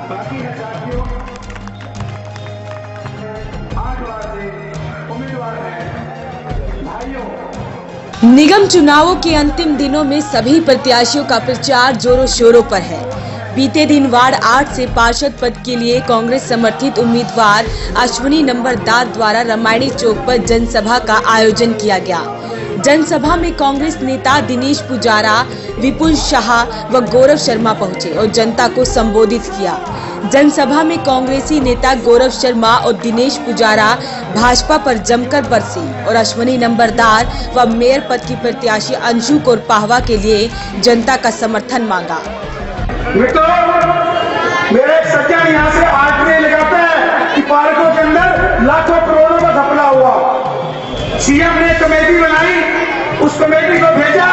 बाकी है साथियों 8 बार से उम्मीदवार हैं भाइयों। निगम चुनावों के अंतिम दिनों में सभी प्रत्याशियों का प्रचार जोरों शोरों पर है। बीते दिन वार्ड 8 से पार्षद पद के लिए कांग्रेस समर्थित उम्मीदवार अश्विनी नंबरदार द्वारा रामायणी चौक पर जनसभा का आयोजन किया गया। जनसभा में कांग्रेस नेता दिनेश पुजारा, विपुल शाह व गौरव शर्मा पहुंचे और जनता को संबोधित किया। जनसभा में कांग्रेसी नेता गौरव शर्मा और दिनेश पुजारा भाजपा पर जमकर बरसे और अश्विनी नंबरदार व मेयर पद की प्रत्याशी अंशु कौर पाहवा के लिए जनता का समर्थन मांगा। मित्रों, मेरे एक सज्जन यहाँ से आंकड़े लगाते हैं कि पार्कों के अंदर लाखों करोड़ों का घपला हुआ। सीएम ने कमेटी बनाई, उस कमेटी को भेजा,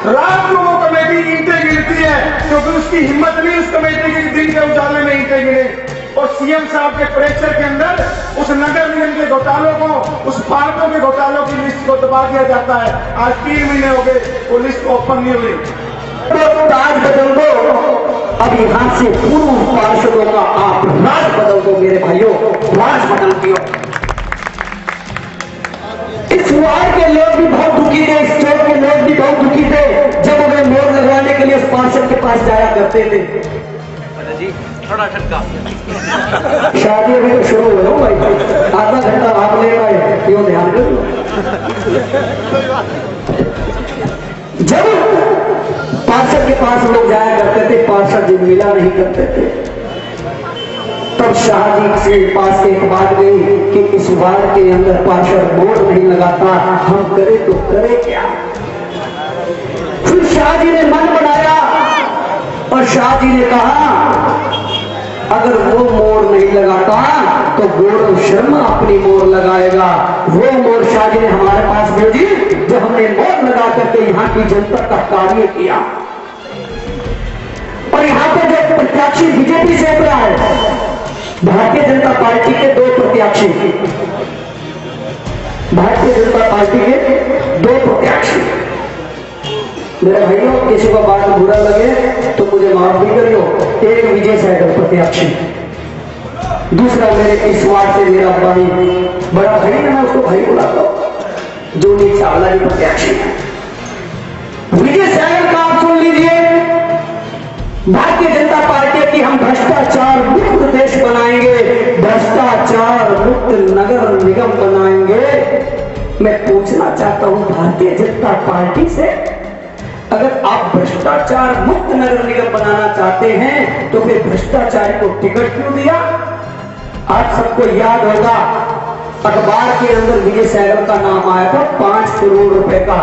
रात को वो कमेटी ईंटें गिरती है क्योंकि उसकी हिम्मत नहीं उस कमेटी की दिन के उजाले में ईंटें गिरे। और सीएम साहब के प्रेशर के अंदर उस नगर निगम के घोटालों को, उस पार्कों के घोटालों की लिस्ट को दबा दिया जाता है। आज 3 महीने हो गए, वो लिस्ट ओपन नहीं हुई। तो राज बदल दो, अब यहाँ से पूर्व पार्षदों का आप राज बदल दो मेरे भाइयों, राज बदल दियो। इस वार्ड के लोग भी बहुत दुखी थे, इस चौक के लोग भी बहुत दुखी थे जब वे मोर लगवाने के लिए उस पार्षद के पास जाया करते थे। जी थोड़ा ठंडा शादी अभी तो शुरू हो भाई, आधा घंटा आप ले आए, क्यों ध्यान करो। जब पार्षद के पास लोग जाया करते थे, पार्षद जी मिला नहीं करते थे, तब शाह जी के पास एक बात गई कि इस वार्ड के अंदर पार्षद मोड़ नहीं लगाता, हम करे तो करे क्या। फिर शाह जी ने मन बनाया और शाह जी ने कहा अगर वो मोड़ नहीं लगाता तो गौरव शर्मा अपनी मोड़ लगाएगा। वो मोड़ शाह जी ने हमारे पास भेजी, जो हमने मोड़ लगा करके यहाँ की जनता का कार्य किया। और यहाँ पे जो प्रत्याशी बीजेपी से उतरा है, भारतीय जनता पार्टी के 2 प्रत्याशी, भारतीय जनता पार्टी के 2 प्रत्याशी। मेरे भाइयों, किसी को बात बुरा लगे तो मुझे माफ भी करियो। एक विजय सहगल प्रत्याशी, दूसरा मेरे इस वार्ड से मेरा भाई, बड़ा भाई है, मैं उसको भाई बुलाता हूं, जो नीचे चावला जी प्रत्याशी है। विजय सहगल का आप सुन लीजिए। भारतीय जनता पार्टी की हम भ्रष्टाचार मुक्त देश बनाएंगे, भ्रष्टाचार मुक्त नगर निगम बनाएंगे। मैं पूछना चाहता हूं भारतीय जनता पार्टी से, अगर आप भ्रष्टाचार मुक्त नगर निगम बनाना चाहते हैं तो फिर भ्रष्टाचारी को टिकट क्यों दिया। आज सबको याद होगा, अखबार के अंदर विजय सहगल का नाम आया था 5 करोड़ रुपए का।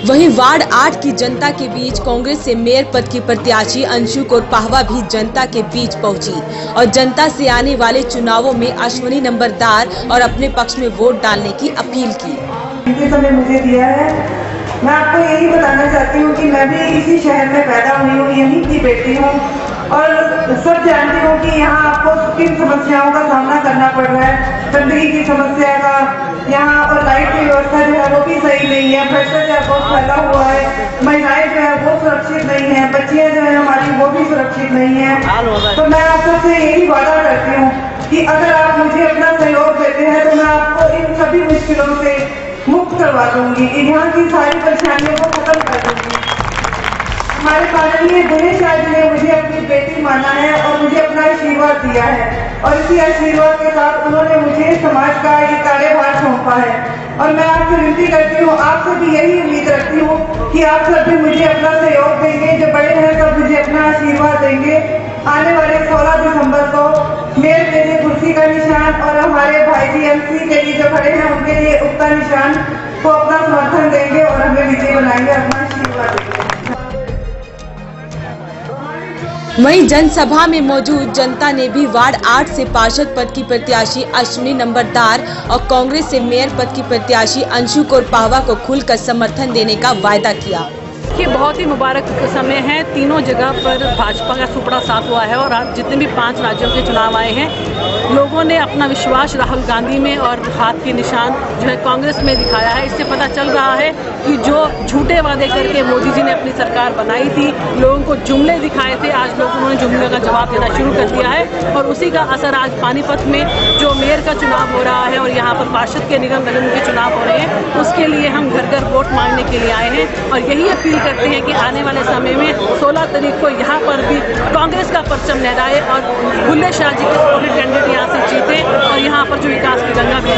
वहीं वार्ड 8 की जनता के बीच कांग्रेस से मेयर पद की प्रत्याशी अंशु कौर पाहवा भी जनता के बीच पहुंची और जनता से आने वाले चुनावों में अश्विनी नंबरदार और अपने पक्ष में वोट डालने की अपील की। समय मुझे दिया है, मैं आपको यही बताना चाहती हूँ कि मैं भी इसी शहर में पैदा हुई हूँ, यहीं की बेटी हूँ और सब जानती हूँ कि यहाँ आपको किन समस्याओं का सामना करना पड़ रहा है। गंदगी की समस्या का यहाँ, और लाइट की व्यवस्था जो है वो भी सही नहीं है, भ्रष्टाचार बहुत फैला हुआ है, महिलाएं जो है वो सुरक्षित नहीं है, बच्चियां जो है हमारी वो भी सुरक्षित नहीं है। तो मैं आप सबसे यही वादा करती हूँ कि अगर आप मुझे अपना सहयोग देते हैं तो मैं आपको इन सभी मुश्किलों से मुक्त करवा दूंगी, यहाँ की सारी परेशानियों को खत्म कर दूंगी। हमारे माननीय दिनेश जी ने मुझे अपनी बेटी माना है और मुझे अपना आशीर्वाद दिया है और इसी आशीर्वाद के साथ उन्होंने मुझे समाज का ये कार्यभार सौंपा है। और मैं आपसे विनती करती हूँ, आपसे भी यही उम्मीद रखती हूँ कि आप सब भी मुझे अपना सहयोग देंगे, जो बड़े हैं सब मुझे अपना आशीर्वाद देंगे। आने वाले 16 दिसंबर को मेरे लिए कुर्सी का निशान और हमारे भाई जी MC के लिए जो खड़े हैं उनके लिए उक्ता निशान को अपना समर्थन देंगे और हमें विजयी बनाएंगे, अपना आशीर्वाद देंगे। वहीं जनसभा में मौजूद जनता ने भी वार्ड 8 से पार्षद पद की प्रत्याशी अश्विनी नंबरदार और कांग्रेस से मेयर पद की प्रत्याशी अंशु कौर पाहवा को खुलकर समर्थन देने का वायदा किया। कि बहुत ही मुबारक समय है, तीनों जगह पर भाजपा का सुपड़ा साफ हुआ है और आज जितने भी 5 राज्यों के चुनाव आए हैं लोगों ने अपना विश्वास राहुल गांधी में और हाथ के निशान जो है कांग्रेस में दिखाया है। इससे पता चल रहा है कि जो झूठे वादे करके मोदी जी ने अपनी सरकार बनाई थी, लोगों को जुमले दिखाए थे, आज लोग उन्होंने जुमले का जवाब देना शुरू कर दिया है और उसी का असर आज पानीपत में जो मेयर का चुनाव हो रहा है और यहाँ पर पार्षद के निगम निगम के चुनाव हो रहे हैं, उसके लिए हम घर घर वोट मांगने के लिए आए हैं और यही अपील करते हैं कि आने वाले समय में 16 तारीख को यहाँ पर भी कांग्रेस का परचम लहराए और बुल्ले शाह जी के सपोर्टेड कैंडिडेट यहाँ से जीते और यहाँ पर जो विकास की गंगा भी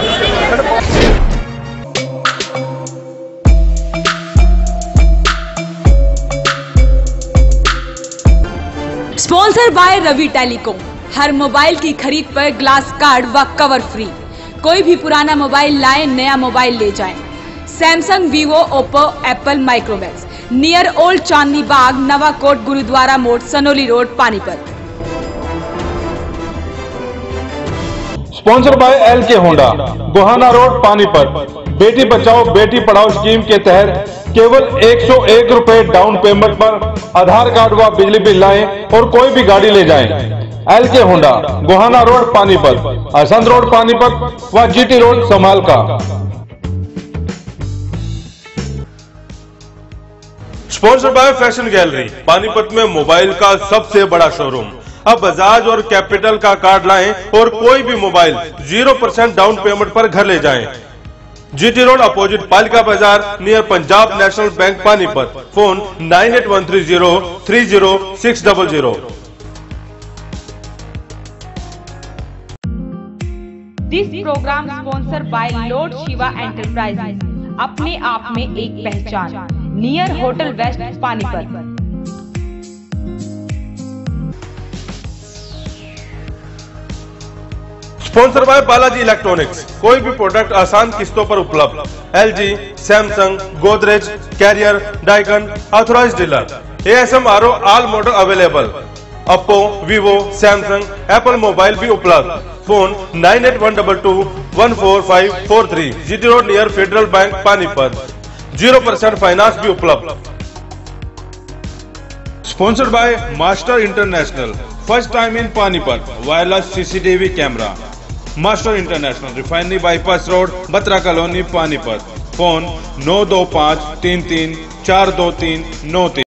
स्पॉन्सर बाय रवि टेलीकॉम। हर मोबाइल की खरीद पर ग्लास कार्ड व कवर फ्री। कोई भी पुराना मोबाइल लाएं, नया मोबाइल ले जाएं। Samsung, Vivo, Oppo, Apple, Micromax, near old Chandni Bagh, Nava Kot, Gurudwara Mod, Sanoli road, Panipat. Sponsor by LK Honda, Gohana road, Panipat. बेटी बचाओ बेटी पढ़ाओ स्कीम के तहत केवल 101 रुपए डाउन पेमेंट पर आधार कार्ड व बिजली बिल लाएं और कोई भी गाड़ी ले जाएं। LK Honda, Gohana road, Panipat, Assandh road, Panipat व GT रोड, समाल का। Sponsor by fashion gallery, Panipat में मोबाइल का सबसे बड़ा शोरूम। अब बजाज और कैपिटल का कार्ड लाएं और कोई भी मोबाइल 0% डाउन पेमेंट पर घर ले जाएं। GT रोड अपोजिट पालिका बाजार near Punjab national bank, Panipat. Phone 9813030600। This programme sponsor by lord Shiva enterprises. अपने आप में एक पहचान, near hotel west, Panipat. Sponsor by Balaji electronics. कोई भी प्रोडक्ट आसान किस्तों पर उपलब्ध। LG, Samsung, Godrej, carrier, Daikin, authorised dealer. ASM RO all model available. Oppo, Vivo, Samsung, Apple mobile भी उपलब्ध। Phone 9812214543। GT road near federal bank, Panipat. 0% finance भी उपलब्ध। Sponsored by master international, first time in Panipat, wireless CCTV camera. Master international, refinery bypass road, Batra colony, Panipat. Phone 92533423993।